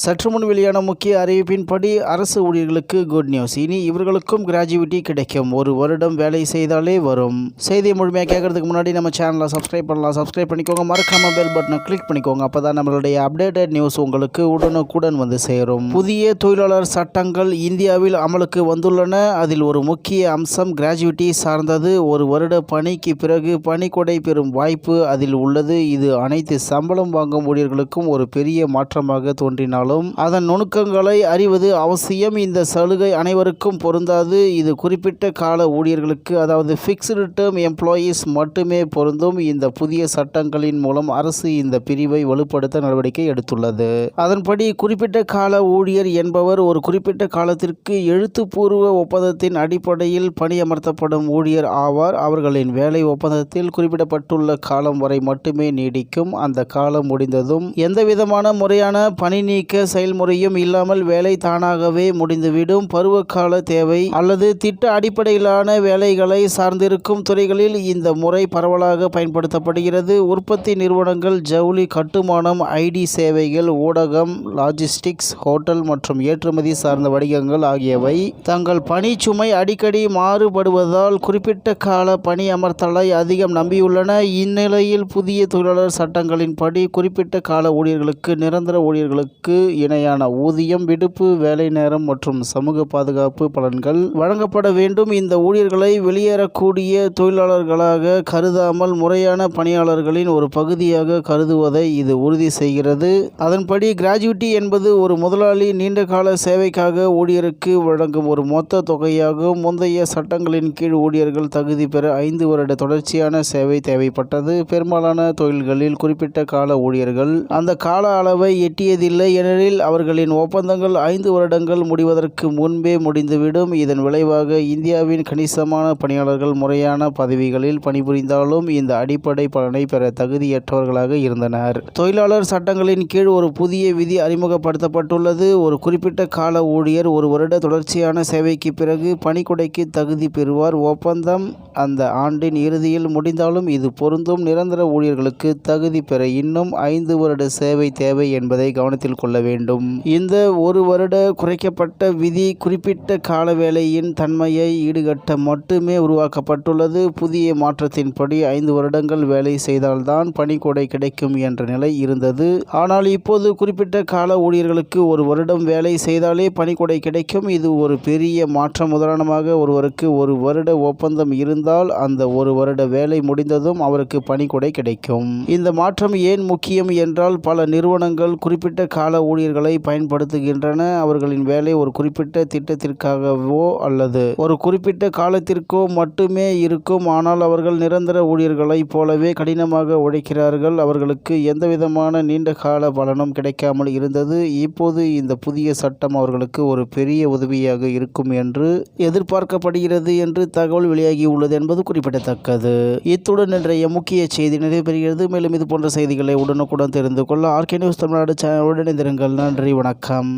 சற்று முன் வெளியான முக்கிய அறிவிப்பின்படி அரசு ஊழியர்களுக்கு குட் நியூஸ். இனி இவர்களுக்கும் கிராஜுவிட்டி கிடைக்கும். 1 வருடம் வேலை செய்தாலே வரும். செய்தியை முழுமையாக கேட்கறதுக்கு முன்னாடி நம்ம சேனலை சப்ஸ்கிரைப் பண்ணலாம். சப்ஸ்கிரைப் பண்ணிக்கோங்க. மறக்காம பெல் பட்டனை கிளிக் பண்ணிக்கோங்க. அப்பதான் நம்மளுடைய அப்டேட்டட் நியூஸ் உங்களுக்கு உடனுக்குடன் வந்து சேரும். புதிய தொழிலாளர் சட்டங்கள் இந்தியாவில் அமலுக்கு வந்துள்ளன. அதில் ஒரு முக்கிய அம்சம் கிராஜுவிட்டி சார்ந்தது. 1 வருட பணிக்கு பிறகு பணிக்கொடை பெறும் வாய்ப்பு அதில் உள்ளது. இது அனைத்து சம்பளம் வாங்கும் ஊழியர்களுக்கும் ஒரு பெரிய மாற்றமாக தோன்றினாலும் அதன் நுணுக்கங்களை அறிவது அவசியம். இந்த சலுகை அனைவருக்கும் பொருந்தாது. இது குறிப்பிட்ட கால ஊழியர்களுக்கு, அதாவது ஃபிக்ஸ்டு டேர்ம் எம்ப்ளாயீஸ் மட்டுமே பொருந்தும். இந்த புதிய சட்டங்களின் மூலம் அரசு இந்த பிரிவை வலுப்படுத்த நடவடிக்கை எடுத்துள்ளது. அதன்படி குறிப்பிட்ட கால ஊழியர் என்பவர் ஒரு குறிப்பிட்ட காலத்திற்கு எழுத்துப்பூர்வ ஒப்பந்தத்தின் அடிப்படையில் பணியமர்த்தப்படும் ஊழியர் ஆவார். அவர்களின் வேலை ஒப்பந்தத்தில் குறிப்பிடப்பட்டுள்ள காலம் வரை மட்டுமே நீடிக்கும். அந்த காலம் முடிந்ததும் எந்தவிதமான முறையான பணி நீக்க செயல்முறையும் இல்லாமல் வேலை தானாகவே முடிந்துவிடும். பருவகால தேவை அல்லது திட்ட அடிப்படையிலான வேலைகளை சார்ந்திருக்கும் துறைகளில் இந்த முறை பரவலாக பயன்படுத்தப்படுகிறது. உற்பத்தி நிறுவனங்கள், ஜவுளி, கட்டுமானம், ஐடி சேவைகள், ஊடகம், லாஜிஸ்டிக்ஸ், ஹோட்டல் மற்றும் ஏற்றுமதி சார்ந்த வணிகங்கள் ஆகியவை தங்கள் பணி சுமை அடிக்கடி மாறுபடுவதால் குறிப்பிட்ட கால பணி அமர்த்தலை அதிகம் நம்பியுள்ளன. இந்நிலையில் புதிய தொழிலாளர் சட்டங்களின்படி குறிப்பிட்ட கால ஊழியர்களுக்கு நிரந்தர ஊழியர்களுக்கு இணையான ஊதியம், விடுப்பு, வேலை நேரம் மற்றும் சமூக பாதுகாப்பு பலன்கள் வழங்கப்பட வேண்டும். இந்த ஊழியர்களை வெளியேறக்கூடிய தொழிலாளர்களாக கருதாமல் முறையான பணியாளர்களின் ஒரு பகுதியாக கருதுவதை இது உறுதி செய்கிறது. அதன்படி கிராஜுவிட்டி என்பது ஒரு முதலாளி நீண்டகால சேவைக்காக ஊழியருக்கு வழங்கும் ஒரு மொத்த தொகையாகும். முந்தைய சட்டங்களின் கீழ் ஊழியர்கள் தகுதி பெற 5 வருட தொடர்ச்சியான சேவை தேவைப்பட்டது. பெரும்பாலான தொழில்களில் குறிப்பிட்ட கால ஊழியர்கள் அந்த கால அளவை எட்டியதில்லை. ஏனெனில் அவர்களின் ஒப்பந்தங்கள் 5 வருடங்கள் முடிவதற்கு முன்பே முடிந்துவிடும். இதன் விளைவாக இந்தியாவின் கணிசமான பணியாளர்கள் முறையான பதவிகளில் பணிபுரிந்தாலும் இந்த அடிப்படை பலனை பெற தகுதியற்றவர்களாக இருந்தனர். தொழிலாளர் சட்டங்களின் கீழ் ஒரு புதிய விதி அறிமுகப்படுத்தப்பட்டுள்ளது. ஒரு குறிப்பிட்ட கால ஊழியர் 1 வருட தொடர்ச்சியான சேவைக்கு பிறகு பணிக்கொடைக்கு தகுதி பெறுவார். ஒப்பந்தம் அந்த ஆண்டின் இறுதியில் முடிந்தாலும் இது பொருந்தும். நிரந்தர ஊழியர்களுக்கு தகுதி பெற இன்னும் 5 வருட சேவை தேவை என்பதை கவனத்தில் கொள்ள வேண்டும். இந்த 1 வருட குறைக்கப்பட்ட விதி குறிப்பிட்ட கால வேலையின் தன்மையை ஈடுகட்ட மட்டுமே உருவாக்கப்பட்டுள்ளது. புதிய மாற்றத்தின்படி 5 வருடங்கள் வேலை செய்தால்தான் பணிக்கொடை கிடைக்கும் என்ற நிலை இருந்தது. ஆனால் இப்போது குறிப்பிட்ட கால ஊழியர்களுக்கு 1 வருடம் வேலை செய்தாலே பணிக்கொடை கிடைக்கும். இது ஒரு பெரிய மாற்றம். உதாரணமாக, ஒருவருக்கு 1 வருட ஒப்பந்தம் இருந்தால் அந்த 1 வருட வேலை முடிந்ததும் அவருக்கு பணிக்கொடை கிடைக்கும். இந்த மாற்றம் ஏன் முக்கியம் என்றால், பல நிறுவனங்கள் குறிப்பிட்ட கால ஊழியர்களை பயன்படுத்துகின்றன. அவர்களின் வேலை ஒரு குறிப்பிட்ட திட்டத்திற்காகவோ அல்லது ஒரு குறிப்பிட்ட காலத்திற்கோ மட்டுமே இருக்கும். ஆனால் அவர்கள் நிரந்தர ஊழியர்களைப் போலவே கடினமாக உழைக்கிறார்கள். அவர்களுக்கு எந்தவிதமான நீண்ட கால பலனும் கிடைக்காமல் இருந்தது. இப்போது இந்த புதிய சட்டம் அவர்களுக்கு ஒரு பெரிய உதவியாக இருக்கும் என்று எதிர்பார்க்கப்படுகிறது என்று தகவல் வெளியாகியுள்ளது என்பது குறிப்பிடத்தக்கது. இத்துடன் இன்றைய முக்கிய செய்தி நிறைவேறுகிறது. மேலும் இது போன்ற செய்திகளை உடனுக்குடன் தெரிந்து கொள்ள ஆர்கே நியூஸ் தமிழ்நாடு சேனலுடன் இணைந்திருங்கள். நன்றி, வணக்கம்.